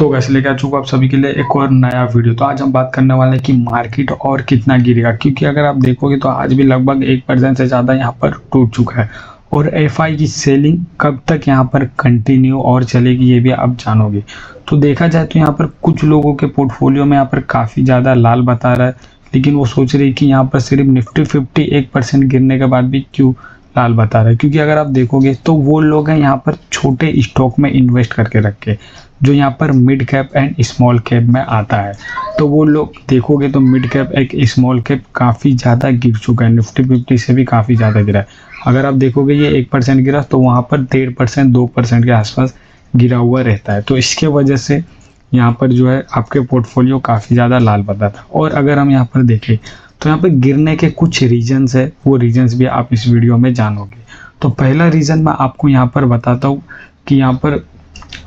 तो गाइस लेके आ चुका आप सभी के लिए एक और नया वीडियो। तो आज हम बात करने वाले हैं कि मार्केट और कितना गिरेगा, क्योंकि अगर आप देखोगे तो आज भी लगभग 1% से ज़्यादा यहाँ पर टूट चुका है। और एफआई की सेलिंग कब तक यहाँ पर कंटिन्यू और चलेगी ये भी आप जानोगे। तो देखा जाए तो यहाँ पर कुछ लोगों के पोर्टफोलियो में यहाँ पर काफ़ी ज़्यादा लाल बता रहा है, लेकिन वो सोच रही कि यहाँ पर सिर्फ निफ्टी 50 1% गिरने के बाद भी क्यों लाल बता रहा है। क्योंकि अगर आप देखोगे तो वो लोग हैं यहाँ पर छोटे स्टॉक में इन्वेस्ट करके रखे, जो यहाँ पर mid cap and small cap में आता है। तो वो लोग देखोगे तो मिड कैप एक स्मॉल कैप काफ़ी ज़्यादा गिर चुका है, निफ्टी 50 से भी काफ़ी ज़्यादा गिरा है। अगर आप देखोगे ये 1% गिरा तो वहाँ पर 1.5% 2% के आसपास गिरा हुआ रहता है। तो इसके वजह से यहाँ पर जो है आपके पोर्टफोलियो काफ़ी ज़्यादा लाल बता था। और अगर हम यहाँ पर देखें तो यहाँ पर गिरने के कुछ रीजंस है, वो रीजंस भी आप इस वीडियो में जानोगे। तो पहला रीज़न मैं आपको यहाँ पर बताता हूँ कि यहाँ पर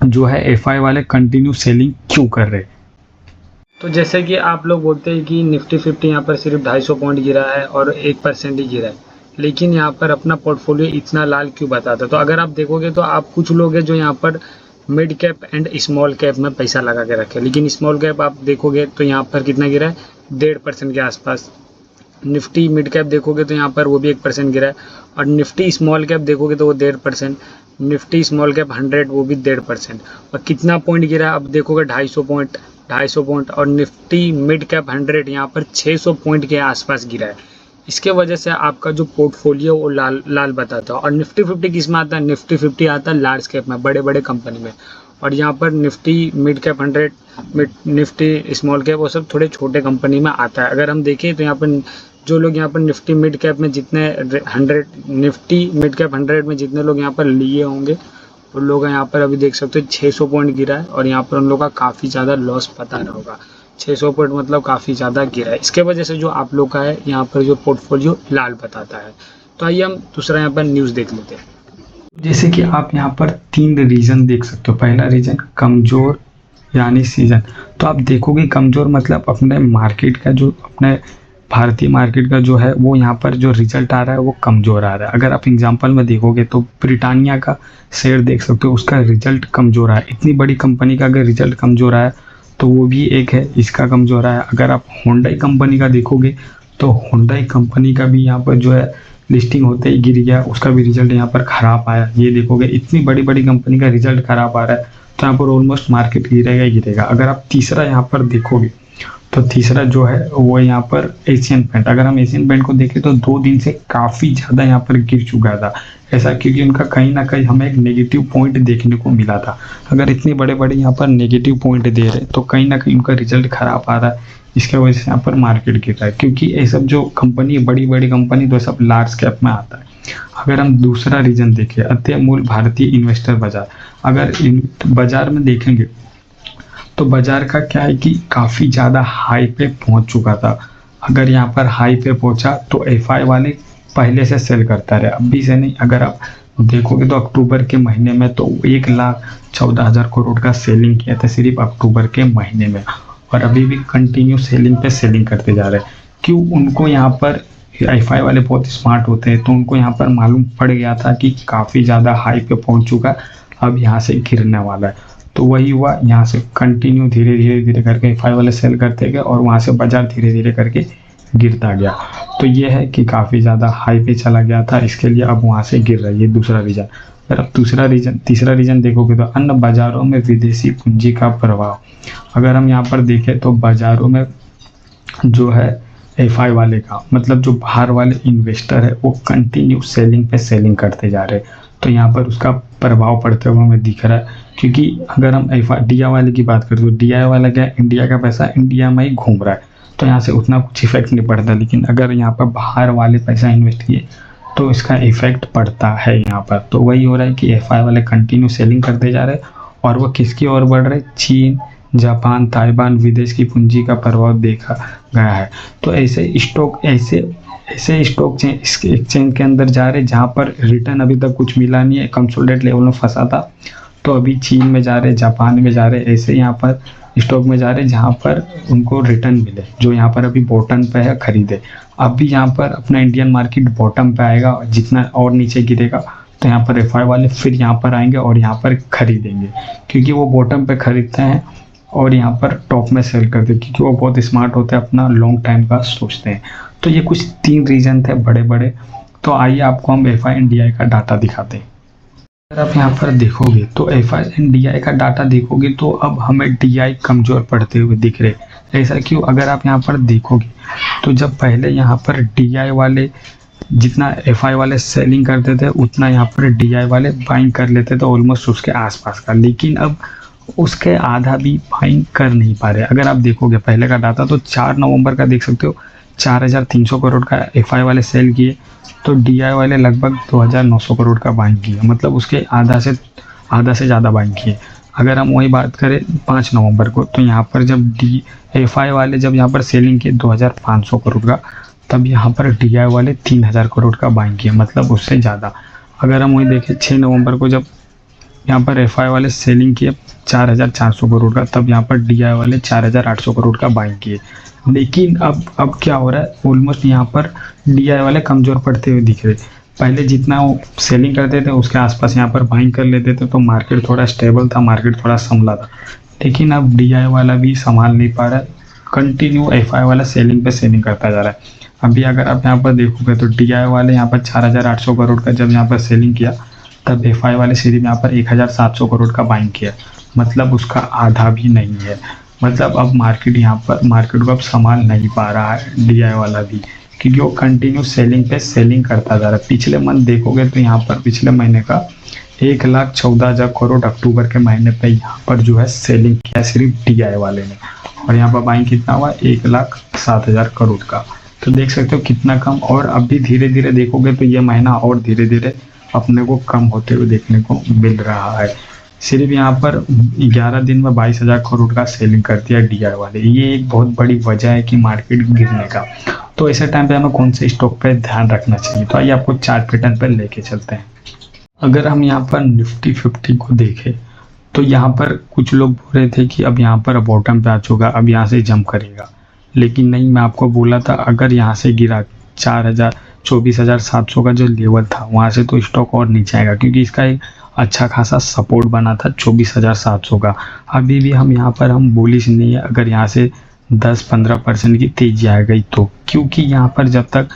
जो है एफआई वाले कंटिन्यू सेलिंग क्यों कर रहे हैं। तो जैसे कि आप लोग बोलते हैं कि निफ्टी 50 यहाँ पर सिर्फ 250 पॉइंट गिरा है और 1% ही गिरा है, लेकिन यहाँ पर अपना पोर्टफोलियो इतना लाल क्यों बताता है। तो अगर आप देखोगे तो आप कुछ लोग हैं जो यहाँ पर mid cap and small cap में पैसा लगा के रखे, लेकिन स्मॉल कैप आप देखोगे तो यहाँ पर कितना गिरा है, 1.5% के आसपास। निफ्टी मिड कैप देखोगे तो यहाँ पर वो भी 1% गिरा है, और निफ्टी स्मॉल कैप देखोगे तो वो 1.5%, निफ्टी स्मॉल कैप 100 वो भी 1.5%। और कितना पॉइंट गिरा है आप देखोगे 250 पॉइंट, और निफ्टी मिड कैप 100 यहाँ पर 600 पॉइंट के आसपास गिरा है। इसके वजह से आपका जो पोर्टफोलियो वो लाल बताता है। और निफ्टी 50 किस में आता है, निफ्टी 50 आता है लार्ज कैप में, बड़े बड़े कंपनी में। और यहाँ पर Nifty mid cap 100, Nifty small cap वो सब थोड़े छोटे कंपनी में आता है। अगर हम देखें तो यहाँ पर जो लोग यहाँ पर निफ्टी मिड कैप में जितने 100 निफ्टी मिड कैप 100 में जितने लोग यहाँ पर लिए होंगे उन लोग यहाँ पर अभी देख सकते हो 600 पॉइंट गिरा है, और यहाँ पर उन लोगों का काफ़ी ज़्यादा लॉस पता रहा होगा। 600 पॉइंट मतलब काफ़ी ज़्यादा गिरा है। इसके वजह से जो आप लोग का है यहाँ पर जो पोर्टफोलियो लाल बताता है। तो आइए हम दूसरा यहाँ पर न्यूज़ देख लेते हैं। जैसे कि आप यहाँ पर 3 रीज़न देख सकते हो। पहला रीज़न कमज़ोर यानी सीजन। तो आप देखोगे कमज़ोर मतलब अपने मार्केट का जो अपने भारतीय मार्केट का जो है वो यहाँ पर जो रिजल्ट आ रहा है वो कमज़ोर आ रहा है। अगर आप एग्जांपल में देखोगे तो ब्रिटानिया का शेयर देख सकते हो, उसका रिजल्ट कमज़ोर आया। इतनी बड़ी कंपनी का अगर रिजल्ट कमज़ोर आया तो वो भी एक है, इसका कमज़ोर आया। अगर आप होंडा कंपनी का देखोगे तो होंडा कंपनी का भी यहाँ पर जो है लिस्टिंग होते ही गिर गया, उसका भी रिजल्ट यहाँ पर ख़राब आया। ये देखोगे इतनी बड़ी बड़ी कंपनी का रिजल्ट ख़राब आ रहा है तो यहाँ पर ऑलमोस्ट मार्केट गिरेगा ही गिरेगा। अगर आप तीसरा यहाँ पर देखोगे तो तीसरा जो है वो यहाँ पर एशियन पेंट। अगर हम एशियन पेंट को देखें तो 2 दिन से काफ़ी ज़्यादा यहाँ पर गिर चुका था। ऐसा क्योंकि उनका कहीं ना कहीं हमें एक नेगेटिव पॉइंट देखने को मिला था। अगर इतने बड़े बड़े यहाँ पर नेगेटिव पॉइंट दे रहे तो कहीं ना कहीं उनका रिजल्ट ख़राब आ रहा है, इसके वजह से यहाँ पर मार्केट गिर रहा है। क्योंकि ये सब जो कंपनी बड़ी बड़ी कंपनी तो सब लार्ज कैप में आता है। अगर हम दूसरा रीजन देखें अत्यमूल भारतीय इन्वेस्टर बाजार, अगर बाजार में देखेंगे तो बाजार का क्या है कि काफ़ी ज़्यादा हाई पे पहुंच चुका था। अगर यहाँ पर हाई पे पहुंचा तो एफआई वाले पहले से सेल करता रहे, अभी से नहीं। अगर आप देखोगे तो अक्टूबर के महीने में तो 1,14,000 करोड़ का सेलिंग किया था सिर्फ अक्टूबर के महीने में, और अभी भी कंटिन्यू सेलिंग पे सेलिंग करते जा रहे हैं। क्यों? उनको यहाँ पर एफआई वाले बहुत स्मार्ट होते हैं, तो उनको यहाँ पर मालूम पड़ गया था कि काफ़ी ज़्यादा हाई पे पहुँच चुका, अब यहाँ से गिरने वाला है। तो वही हुआ, यहाँ से कंटिन्यू धीरे धीरे करके एफआई वाले सेल करते गए और वहाँ से बाजार धीरे धीरे करके गिरता गया। तो ये है कि काफ़ी ज़्यादा हाई पे चला गया था, इसके लिए अब वहाँ से गिर रहा है। ये दूसरा रीज़न। अगर अब तीसरा रीज़न देखोगे तो अन्य बाज़ारों में विदेशी पूंजी का प्रभाव। अगर हम यहाँ पर देखें तो बाज़ारों में जो है एफआई वाले का मतलब जो बाहर वाले इन्वेस्टर है वो कंटिन्यू सेलिंग पे सेलिंग करते जा रहे हैं, तो यहाँ पर उसका प्रभाव पड़ते हुए हमें दिख रहा है। क्योंकि अगर हम डीआई वाले की बात करें तो डीआई वाला क्या है, इंडिया का पैसा इंडिया में ही घूम रहा है, तो यहाँ से उतना कुछ इफेक्ट नहीं पड़ता। लेकिन अगर यहाँ पर बाहर वाले पैसा इन्वेस्ट किए तो इसका इफेक्ट पड़ता है यहाँ पर। तो वही हो रहा है कि एफआई वाले कंटिन्यू सेलिंग करते जा रहे हैं, और वो किसकी ओर बढ़ रहे, चीन, जापान, ताइवान विदेश की पूंजी का प्रभाव देखा गया है। तो ऐसे स्टॉक एक्सचेंज के अंदर जा रहे जहाँ पर रिटर्न अभी तक कुछ मिला नहीं है, कंसोलिडेट लेवल में फंसा था, तो अभी चीन में जा रहे, जापान में जा रहे, ऐसे यहाँ पर स्टॉक में जा रहे जहाँ पर उनको रिटर्न मिले, जो यहाँ पर अभी बॉटम पे है खरीदे। अब भी यहाँ पर अपना इंडियन मार्केट बॉटम पे आएगा, जितना और नीचे गिरेगा तो यहाँ पर एफआई वाले फिर यहाँ पर आएंगे और यहाँ पर खरीदेंगे, क्योंकि वो बॉटम पे खरीदते हैं और यहाँ पर टॉप में सेल कर दे, क्योंकि वो बहुत स्मार्ट होते हैं, अपना लॉन्ग टाइम का सोचते हैं। तो ये कुछ 3 रीज़न थे बड़े बड़े। तो आइए आपको हम F I and D I का डाटा दिखाते हैं। अगर आप यहाँ पर देखोगे तो F I and D I का डाटा देखोगे तो अब हमें डी आई कमज़ोर पड़ते हुए दिख रहे। ऐसा क्यों? अगर आप यहाँ पर देखोगे तो जब पहले यहाँ पर डी आई वाले जितना एफ आई वाले सेलिंग करते थे उतना यहाँ पर डी आई वाले बाइंग कर लेते थे, ऑलमोस्ट उसके आसपास का। लेकिन अब उसके आधा भी बाइंग कर नहीं पा रहे। अगर आप देखोगे पहले का डाटा तो 4 नवंबर का देख सकते हो, 4,300 करोड़ का एफ आई वाले सेल किए, तो डी आई वाले लगभग 2,900 करोड़ का बाइंग किए, मतलब उसके आधा से ज़्यादा बाइंग किए। अगर हम वही बात करें 5 नवंबर को, तो यहाँ पर जब डी एफ आई वाले जब यहाँ पर सेलिंग किए 2,500 करोड़ का, तब यहाँ पर डी आई वाले 3,000 करोड़ का बाइंग किए, मतलब उससे ज़्यादा। अगर हम वही देखें 6 नवंबर को, जब यहाँ पर एफ आई वाले सेलिंग किए 4,400 करोड़ का, तब यहाँ पर डी आई वाले 4,800 करोड़ का बाइंग किए। लेकिन अब क्या हो रहा है, ऑलमोस्ट यहाँ पर डी आई वाले कमज़ोर पड़ते हुए दिख रहे। पहले जितना वो सेलिंग करते थे उसके आसपास यहाँ पर बाइंग कर लेते थे, तो मार्केट थोड़ा स्टेबल था, मार्केट थोड़ा संभला था। लेकिन अब डी आई वाला भी संभाल नहीं पा रहा है, कंटिन्यू एफ आई वाला सेलिंग पे सेलिंग करता जा रहा है। अभी अगर आप यहाँ पर देखोगे तो डी आई वाले यहाँ पर 4,800 करोड़ का जब यहाँ पर सेलिंग किया, तब एफ आई वाले सिर्फ यहाँ पर 1,700 करोड़ का बाइंग किया, मतलब उसका आधा भी नहीं है। मतलब अब मार्केट को अब संभाल नहीं पा रहा है डी आई वाला भी, क्योंकि वो कंटिन्यू सेलिंग पे सेलिंग करता जा रहा है। पिछले मंथ देखोगे तो यहाँ पर पिछले महीने का 1,14,000 करोड़ अक्टूबर के महीने पे यहाँ पर जो है सेलिंग किया सिर्फ डी आई वाले ने, और यहाँ पर बाइंग कितना हुआ 1,07,000 करोड़ का। तो देख सकते हो कितना कम। और अभी धीरे धीरे देखोगे तो ये महीना और धीरे धीरे अपने को कम होते हुए देखने को मिल रहा है। सिर्फ यहाँ पर 11 दिन में 22,000 करोड़ का सेलिंग कर दिया डी आई वाले। ये एक बहुत बड़ी वजह है कि मार्केट गिरने का। तो ऐसे टाइम पे हमें कौन से स्टॉक पे ध्यान रखना चाहिए, तो आइए आपको चार्ट पैटर्न पर लेके चलते हैं। अगर हम यहाँ पर निफ्टी 50 को देखें तो यहाँ पर कुछ लोग बोल रहे थे कि अब यहाँ पर बॉटम पे आ चुका, अब यहाँ से जंप करेगा। लेकिन नहीं, मैं आपको बोला था अगर यहाँ से गिरा 24,700 का जो लेवल था वहाँ से, तो स्टॉक और नीचे आएगा, क्योंकि इसका एक अच्छा खासा सपोर्ट बना था 24,700 का। अभी भी हम बुलिश नहीं है अगर यहाँ से 10-15% की तेजी आ गई तो, क्योंकि यहाँ पर जब तक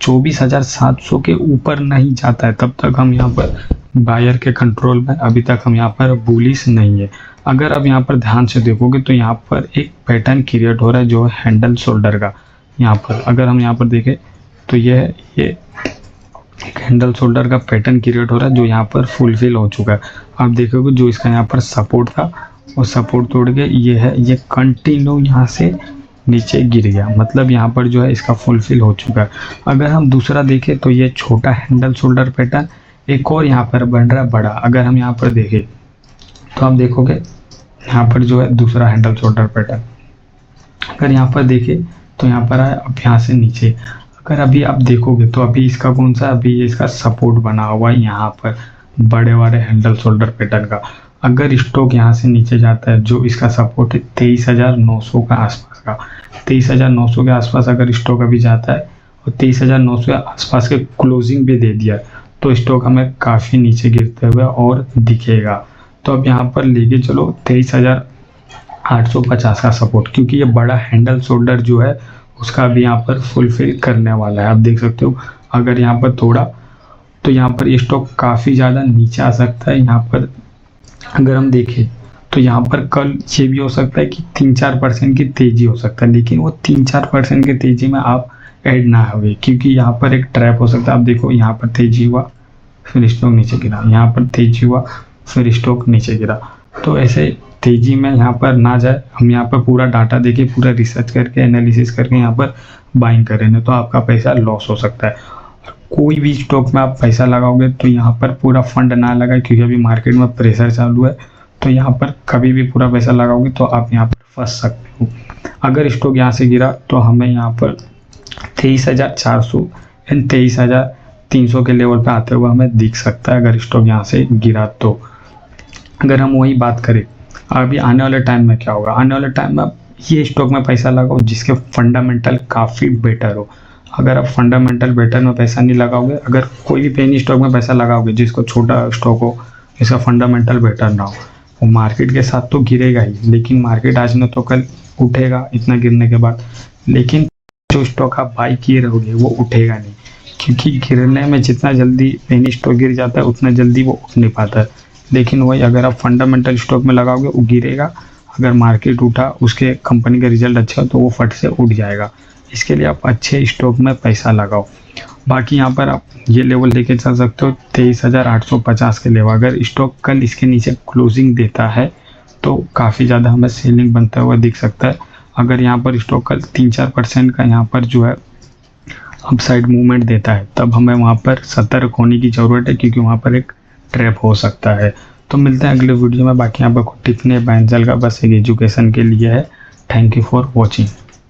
24,700 के ऊपर नहीं जाता है तब तक हम यहाँ पर बायर के कंट्रोल में, अभी तक हम यहाँ पर बुलिश नहीं है। अगर अब यहाँ पर ध्यान से देखोगे तो यहाँ पर एक पैटर्न क्रिएट हो रहा है जो हैंडल शोल्डर का। यहाँ पर अगर हम यहाँ पर देखें तो ये एक हैंडल शोल्डर का पैटर्न क्रिएट हो रहा है जो यहाँ पर फुलफिल हो चुका है। आप देखोगे जो इसका यहाँ पर सपोर्ट था वो सपोर्ट तोड़ के ये कंटिन्यू यहाँ से नीचे गिर गया, मतलब यहाँ पर जो है इसका फुलफिल हो चुका है। अगर हम दूसरा देखें तो ये छोटा हैंडल शोल्डर पैटर्न एक और यहाँ पर बन रहा है बड़ा। अगर हम यहाँ पर देखें तो आप देखोगे यहाँ पर जो है दूसरा हैंडल शोल्डर पैटर्न, अगर यहाँ पर देखें तो यहाँ पर है, अब यहाँ से नीचे। अगर अभी आप देखोगे तो अभी इसका कौन सा, अभी इसका सपोर्ट बना हुआ है यहाँ पर बड़े वाले हैंडल शोल्डर पैटर्न का। अगर स्टॉक यहाँ से नीचे जाता है, जो इसका सपोर्ट है 23,900 का आसपास का, 23,900 के आसपास अगर स्टॉक अभी जाता है और 23,900 के आसपास के क्लोजिंग भी दे दिया, तो स्टॉक हमें काफ़ी नीचे गिरते हुए और दिखेगा। तो अब यहाँ पर लेके चलो 23,850 का सपोर्ट, क्योंकि ये बड़ा हैंडल शोल्डर जो है उसका भी यहाँ पर फुलफिल करने वाला है। आप देख सकते हो अगर यहाँ पर थोड़ा, तो यहाँ पर ये स्टॉक काफ़ी ज़्यादा नीचे आ सकता है। यहाँ पर अगर हम देखें तो यहाँ पर कल ये भी हो सकता है कि 3-4% की तेज़ी हो सकता है, लेकिन वो 3-4% की तेज़ी में आप ऐड ना हुए, क्योंकि यहाँ पर एक ट्रैप हो सकता है। आप देखो यहाँ पर तेज़ी हुआ फिर स्टॉक नीचे गिरा, यहाँ पर तेज़ी हुआ फिर स्टॉक नीचे गिरा। तो ऐसे तेज़ी में यहाँ पर ना जाए। हम यहाँ पर पूरा डाटा देके पूरा रिसर्च करके एनालिसिस करके यहाँ पर बाइंग करें, नहीं तो आपका पैसा लॉस हो सकता है। कोई भी स्टॉक में आप पैसा लगाओगे तो यहाँ पर पूरा फंड ना लगाए, क्योंकि अभी मार्केट में प्रेशर चालू है। तो यहाँ पर कभी भी पूरा पैसा लगाओगे तो आप यहाँ पर फंस सकते हो। अगर स्टॉक यहाँ से गिरा तो हमें यहाँ पर 23,400 एंड 23,300 के लेवल पे आते हुए हमें दिख सकता है अगर स्टॉक यहाँ से गिरा तो। अगर हम वही बात करें अभी आने वाले टाइम में क्या होगा, आने वाले टाइम में ये स्टॉक में पैसा लगाओ जिसके फंडामेंटल काफ़ी बेटर हो। अगर आप फंडामेंटल बेटर में पैसा नहीं लगाओगे, अगर कोई भी पेनी स्टॉक में पैसा लगाओगे जिसको छोटा स्टॉक हो, जिसका फंडामेंटल बेटर ना हो, वो मार्केट के साथ तो गिरेगा ही, लेकिन मार्केट आज न तो कल उठेगा इतना गिरने के बाद, लेकिन जो स्टॉक आप बाई किए रहोगे वो उठेगा नहीं, क्योंकि गिरने में जितना जल्दी पेनी स्टॉक गिर जाता है उतना जल्दी वो उठ नहीं पाता है। लेकिन वही अगर आप फंडामेंटल स्टॉक में लगाओगे वो गिरेगा, अगर मार्केट उठा उसके कंपनी का रिजल्ट अच्छा हो तो वो फट से उठ जाएगा। इसके लिए आप अच्छे स्टॉक में पैसा लगाओ। बाकी यहाँ पर आप ये लेवल लेके चल सकते हो 23,850 के लेवल। अगर स्टॉक कल इसके नीचे क्लोजिंग देता है तो काफ़ी ज़्यादा हमें सेलिंग बनता हुआ दिख सकता है। अगर यहाँ पर स्टॉक कल 3-4% का यहाँ पर जो है अपसाइड मूवमेंट देता है तब हमें वहाँ पर सतर्क होने की ज़रूरत है, क्योंकि वहाँ पर एक ट्रैप हो सकता है। तो मिलते हैं अगले वीडियो में। बाकी यहाँ पर टिप्स नहीं, बैंजल का बस एक एजुकेशन के लिए है। Thank you for watching.